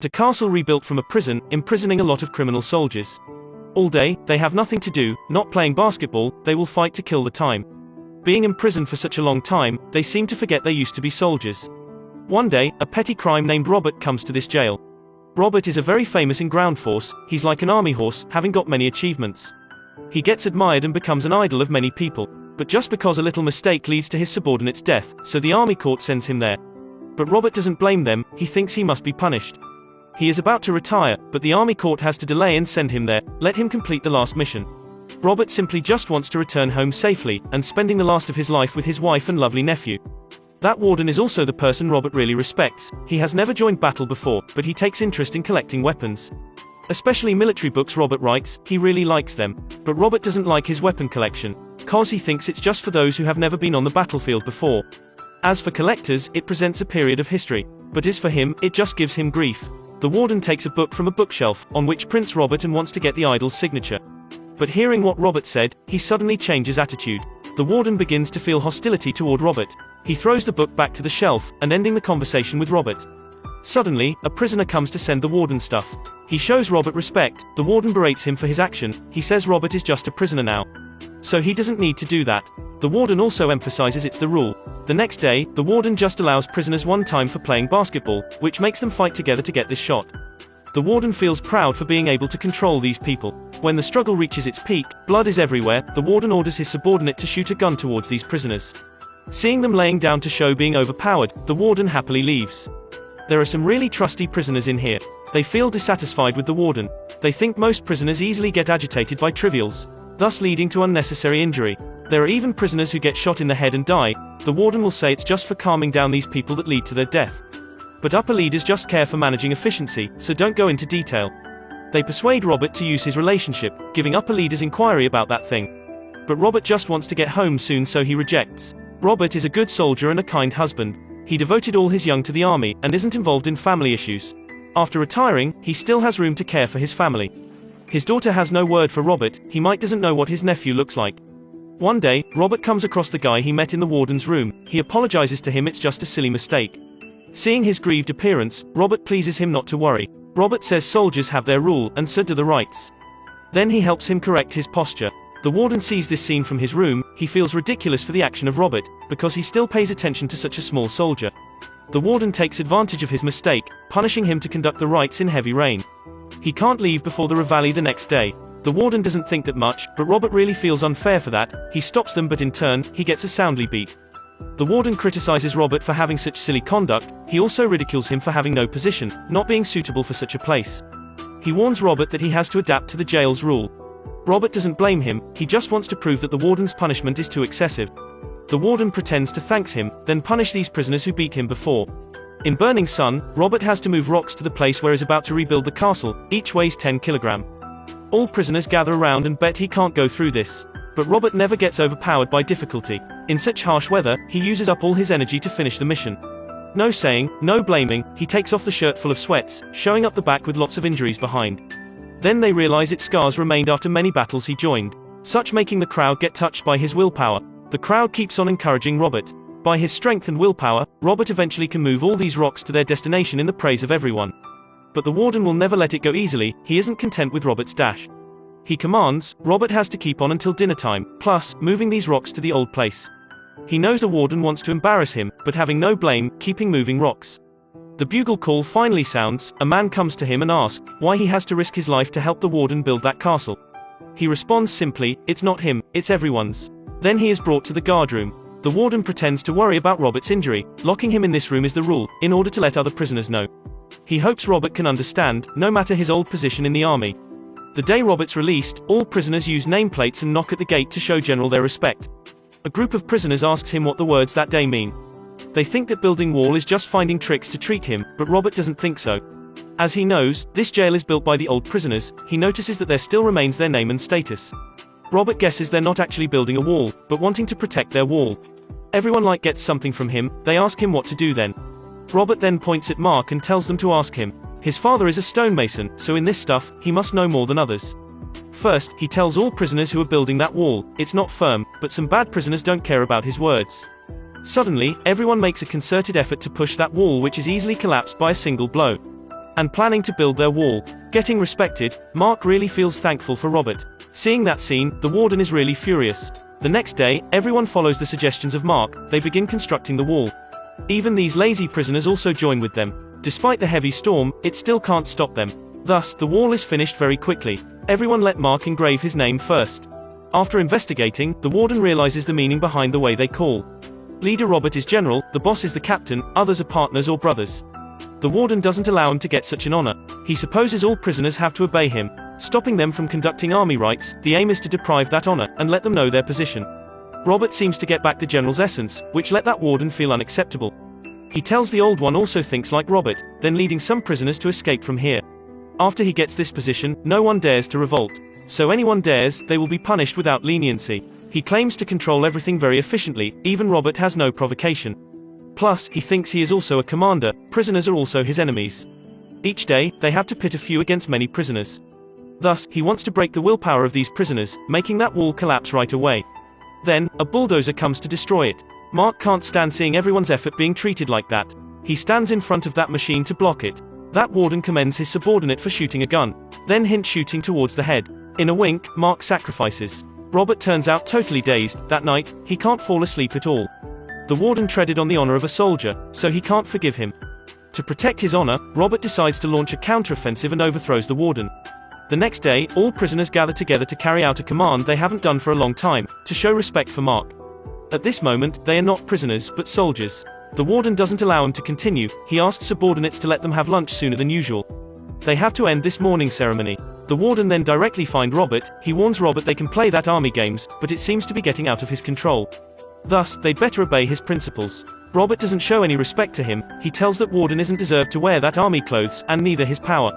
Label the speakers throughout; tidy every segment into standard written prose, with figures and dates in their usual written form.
Speaker 1: A castle rebuilt from a prison, imprisoning a lot of criminal soldiers. All day, they have nothing to do, not playing basketball, they will fight to kill the time. Being imprisoned for such a long time, they seem to forget they used to be soldiers. One day, a petty crime named Robert comes to this jail. Robert is a very famous in ground force, he's like an army horse, having got many achievements. He gets admired and becomes an idol of many people. But just because a little mistake leads to his subordinate's death, so the army court sends him there. But Robert doesn't blame them, he thinks he must be punished. He is about to retire, but the army court has to delay and send him there, let him complete the last mission. Robert simply just wants to return home safely, and spending the last of his life with his wife and lovely nephew. That warden is also the person Robert really respects. He has never joined battle before, but he takes interest in collecting weapons. Especially military books Robert writes, he really likes them. But Robert doesn't like his weapon collection, cause he thinks it's just for those who have never been on the battlefield before. As for collectors, it presents a period of history. But as for him, it just gives him grief. The warden takes a book from a bookshelf, on which prints Robert and wants to get the idol's signature. But hearing what Robert said, he suddenly changes attitude. The warden begins to feel hostility toward Robert. He throws the book back to the shelf, and ending the conversation with Robert. Suddenly, a prisoner comes to send the warden stuff. He shows Robert respect, the warden berates him for his action, he says Robert is just a prisoner now. So he doesn't need to do that. The warden also emphasizes it's the rule. The next day, the warden just allows prisoners one time for playing basketball, which makes them fight together to get this shot. The warden feels proud for being able to control these people. When the struggle reaches its peak, blood is everywhere, the warden orders his subordinate to shoot a gun towards these prisoners. Seeing them laying down to show being overpowered, the warden happily leaves. There are some really trusty prisoners in here. They feel dissatisfied with the warden. They think most prisoners easily get agitated by trivials, thus leading to unnecessary injury. There are even prisoners who get shot in the head and die. The warden will say it's just for calming down these people that lead to their death. But upper leaders just care for managing efficiency, so don't go into detail. They persuade Robert to use his relationship, giving upper leaders inquiry about that thing. But Robert just wants to get home soon, so he rejects. Robert is a good soldier and a kind husband. He devoted all his young to the army, and isn't involved in family issues. After retiring, he still has room to care for his family. His daughter has no word for Robert, he might doesn't know what his nephew looks like. One day, Robert comes across the guy he met in the warden's room, he apologizes to him, it's just a silly mistake. Seeing his grieved appearance, Robert pleases him not to worry. Robert says soldiers have their rule, and so do the rights. Then he helps him correct his posture. The warden sees this scene from his room, he feels ridiculous for the action of Robert, because he still pays attention to such a small soldier. The warden takes advantage of his mistake, punishing him to conduct the rites in heavy rain. He can't leave before the reveille the next day. The warden doesn't think that much, but Robert really feels unfair for that. He stops them, but in turn, he gets a soundly beat. The warden criticizes Robert for having such silly conduct, he also ridicules him for having no position, not being suitable for such a place. He warns Robert that he has to adapt to the jail's rule. Robert doesn't blame him, he just wants to prove that the warden's punishment is too excessive. The warden pretends to thank him, then punish these prisoners who beat him before. In Burning Sun, Robert has to move rocks to the place where he's about to rebuild the castle, each weighs 10 kilograms. All prisoners gather around and bet he can't go through this. But Robert never gets overpowered by difficulty. In such harsh weather, he uses up all his energy to finish the mission. No saying, no blaming, he takes off the shirt full of sweats, showing up the back with lots of injuries behind. Then they realize its scars remained after many battles he joined, such making the crowd get touched by his willpower. The crowd keeps on encouraging Robert. By his strength and willpower, Robert eventually can move all these rocks to their destination in the praise of everyone. But the warden will never let it go easily, he isn't content with Robert's dash. He commands, Robert has to keep on until dinner time, plus, moving these rocks to the old place. He knows the warden wants to embarrass him, but having no blame, keeping moving rocks. The bugle call finally sounds, a man comes to him and asks why he has to risk his life to help the warden build that castle. He responds simply, it's not him, it's everyone's. Then he is brought to the guard room. The warden pretends to worry about Robert's injury, locking him in this room is the rule, in order to let other prisoners know. He hopes Robert can understand, no matter his old position in the army. The day Robert's released, all prisoners use nameplates and knock at the gate to show general their respect. A group of prisoners asks him what the words that day mean. They think that building wall is just finding tricks to treat him, but Robert doesn't think so. As he knows, this jail is built by the old prisoners, he notices that there still remains their name and status. Robert guesses they're not actually building a wall, but wanting to protect their wall. Everyone gets something from him, they ask him what to do then. Robert then points at Mark and tells them to ask him. His father is a stonemason, so in this stuff, he must know more than others. First, he tells all prisoners who are building that wall, it's not firm, but some bad prisoners don't care about his words. Suddenly, everyone makes a concerted effort to push that wall, which is easily collapsed by a single blow. and planning to build their wall. Getting respected, Mark really feels thankful for Robert. Seeing that scene, the warden is really furious. The next day, everyone follows the suggestions of Mark, they begin constructing the wall. Even these lazy prisoners also join with them. Despite the heavy storm, it still can't stop them. Thus, the wall is finished very quickly. Everyone let Mark engrave his name first. After investigating, the warden realizes the meaning behind the way they call. Leader Robert is general, the boss is the captain, others are partners or brothers. The warden doesn't allow him to get such an honor. He supposes all prisoners have to obey him. Stopping them from conducting army rites, the aim is to deprive that honor, and let them know their position. Robert seems to get back the general's essence, which let that warden feel unacceptable. He tells the old one also thinks like Robert, then leading some prisoners to escape from here. After he gets this position, no one dares to revolt. So anyone dares, they will be punished without leniency. He claims to control everything very efficiently, even Robert has no provocation. Plus, he thinks he is also a commander, prisoners are also his enemies. Each day, they have to pit a few against many prisoners. Thus, he wants to break the willpower of these prisoners, making that wall collapse right away. Then, a bulldozer comes to destroy it. Mark can't stand seeing everyone's effort being treated like that. He stands in front of that machine to block it. That warden commends his subordinate for shooting a gun, then hints shooting towards the head. In a wink, Mark sacrifices. Robert turns out totally dazed. That night, he can't fall asleep at all. The warden treaded on the honor of a soldier, so he can't forgive him. To protect his honor, Robert decides to launch a counteroffensive and overthrows the warden. The next day, all prisoners gather together to carry out a command they haven't done for a long time, to show respect for Mark. At this moment, they are not prisoners, but soldiers. The warden doesn't allow him to continue, he asks subordinates to let them have lunch sooner than usual. They have to end this morning ceremony. The warden then directly finds Robert, he warns Robert they can play that army games, but it seems to be getting out of his control. Thus, they'd better obey his principles. Robert doesn't show any respect to him, he tells that warden isn't deserved to wear that army clothes, and neither his power.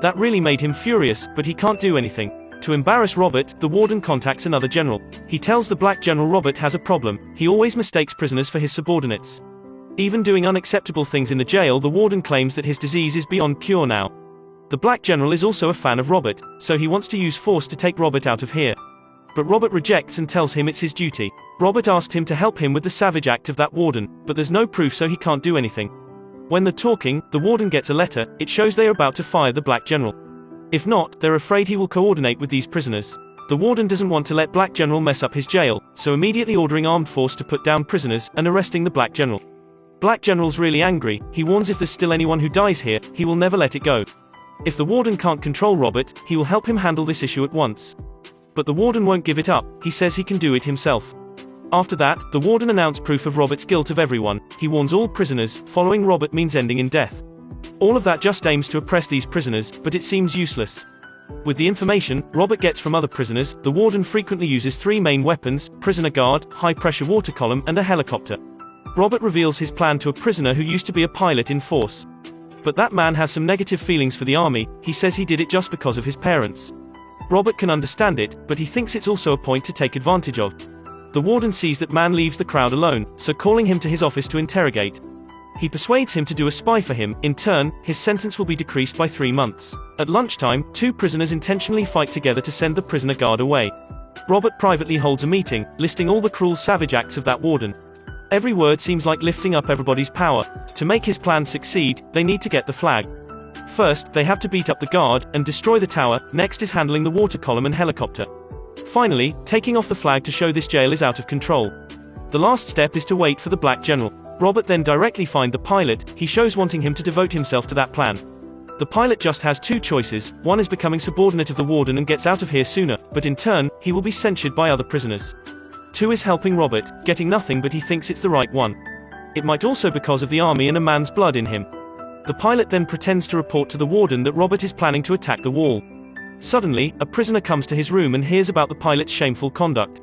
Speaker 1: That really made him furious, but he can't do anything. To embarrass Robert, the warden contacts another general. He tells the black general Robert has a problem, he always mistakes prisoners for his subordinates. Even doing unacceptable things in the jail, the warden claims that his disease is beyond cure now. The black general is also a fan of Robert, so he wants to use force to take Robert out of here. But Robert rejects and tells him it's his duty. Robert asked him to help him with the savage act of that warden, but there's no proof so he can't do anything. When they're talking, the warden gets a letter, it shows they are about to fire the black general. If not, they're afraid he will coordinate with these prisoners. The warden doesn't want to let black general mess up his jail, so immediately ordering armed force to put down prisoners, and arresting the black general. Black general's really angry, he warns if there's still anyone who dies here, he will never let it go. If the warden can't control Robert, he will help him handle this issue at once. But the warden won't give it up, he says he can do it himself. After that, the warden announced proof of Robert's guilt of everyone, he warns all prisoners, following Robert means ending in death. All of that just aims to oppress these prisoners, but it seems useless. With the information Robert gets from other prisoners, the warden frequently uses three main weapons, prisoner guard, high-pressure water column, and a helicopter. Robert reveals his plan to a prisoner who used to be a pilot in force. But that man has some negative feelings for the army, he says he did it just because of his parents. Robert can understand it, but he thinks it's also a point to take advantage of. The warden sees that man leaves the crowd alone, so calling him to his office to interrogate. He persuades him to do a spy for him, in turn, his sentence will be decreased by 3 months. At lunchtime, two prisoners intentionally fight together to send the prisoner guard away. Robert privately holds a meeting, listing all the cruel savage acts of that warden. Every word seems like lifting up everybody's power. To make his plan succeed, they need to get the flag. First, they have to beat up the guard, and destroy the tower, next is handling the water column and helicopter. Finally, taking off the flag to show this jail is out of control. The last step is to wait for the black general. Robert then directly finds the pilot, he shows wanting him to devote himself to that plan. The pilot just has two choices, one is becoming subordinate of the warden and gets out of here sooner, but in turn, he will be censured by other prisoners. Two is helping Robert, getting nothing but he thinks it's the right one. It might also because of the army and a man's blood in him. The pilot then pretends to report to the warden that Robert is planning to attack the wall. Suddenly, a prisoner comes to his room and hears about the pilot's shameful conduct.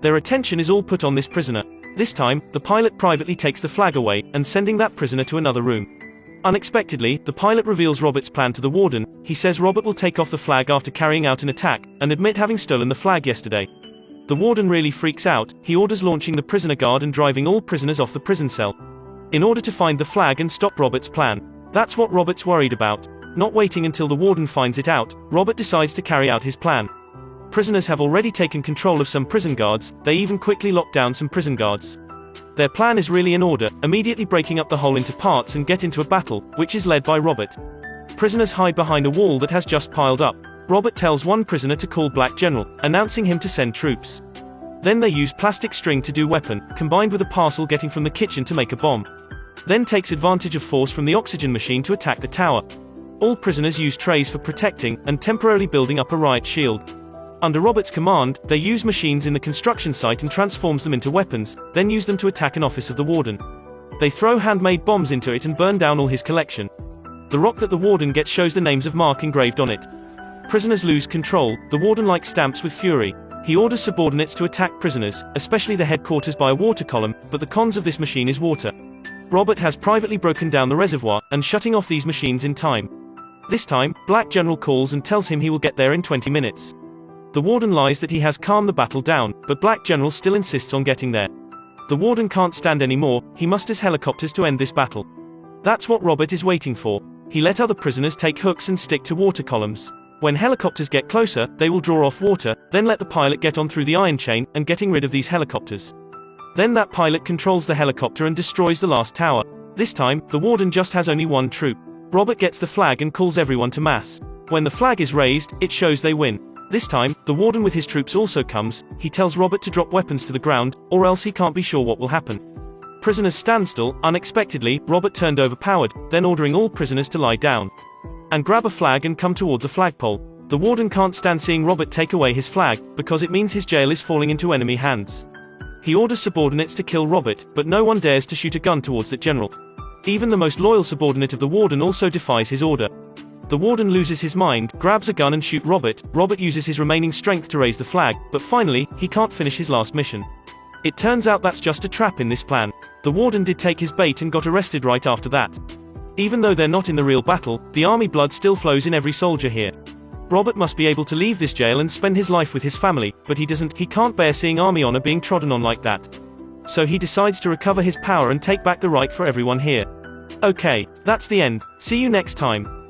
Speaker 1: Their attention is all put on this prisoner. This time, the pilot privately takes the flag away, and sending that prisoner to another room. Unexpectedly, the pilot reveals Robert's plan to the warden, he says Robert will take off the flag after carrying out an attack, and admit having stolen the flag yesterday. The warden really freaks out, he orders launching the prisoner guard and driving all prisoners off the prison cell. In order to find the flag and stop Robert's plan. That's what Robert's worried about. Not waiting until the warden finds it out, Robert decides to carry out his plan. Prisoners have already taken control of some prison guards, they even quickly lock down some prison guards. Their plan is really in order, immediately breaking up the whole into parts and get into a battle, which is led by Robert. prisoners hide behind a wall that has just piled up. Robert tells one prisoner to call Black General, announcing him to send troops. Then they use plastic string to do weapon, combined with a parcel getting from the kitchen to make a bomb. Then takes advantage of force from the oxygen machine to attack the tower. All prisoners use trays for protecting, and temporarily building up a riot shield. Under Robert's command, they use machines in the construction site and transforms them into weapons, then use them to attack an office of the warden. They throw handmade bombs into it and burn down all his collection. The rock that the warden gets shows the names of Mark engraved on it. Prisoners lose control, the warden likes stamps with fury. He orders subordinates to attack prisoners, especially the headquarters by a water column, but the cons of this machine is water. Robert has privately broken down the reservoir, and shutting off these machines in time. This time, Black General calls and tells him he will get there in 20 minutes. The warden lies that he has calmed the battle down, but Black General still insists on getting there. The warden can't stand anymore, he musters helicopters to end this battle. That's what Robert is waiting for. He let other prisoners take hooks and stick to water columns. When helicopters get closer, they will draw off water, then let the pilot get on through the iron chain, and getting rid of these helicopters. Then that pilot controls the helicopter and destroys the last tower. This time, the warden just has only one troop. Robert gets the flag and calls everyone to mass. When the flag is raised, it shows they win. This time, the warden with his troops also comes. He tells Robert to drop weapons to the ground, or else he can't be sure what will happen. Prisoners stand still. Unexpectedly, Robert turned overpowered, then ordering all prisoners to lie down and grab a flag and come toward the flagpole. The warden can't stand seeing Robert take away his flag, because it means his jail is falling into enemy hands. He orders subordinates to kill Robert, but no one dares to shoot a gun towards the general. Even the most loyal subordinate of the warden also defies his order. The warden loses his mind, grabs a gun and shoots Robert. Robert uses his remaining strength to raise the flag, but finally, he can't finish his last mission. It turns out that's just a trap in this plan. The warden did take his bait and got arrested right after that. Even though they're not in the real battle, the army blood still flows in every soldier here. Robert must be able to leave this jail and spend his life with his family, but he doesn't. He can't bear seeing army honor being trodden on like that. So he decides to recover his power and take back the right for everyone here. Okay, that's the end. See you next time.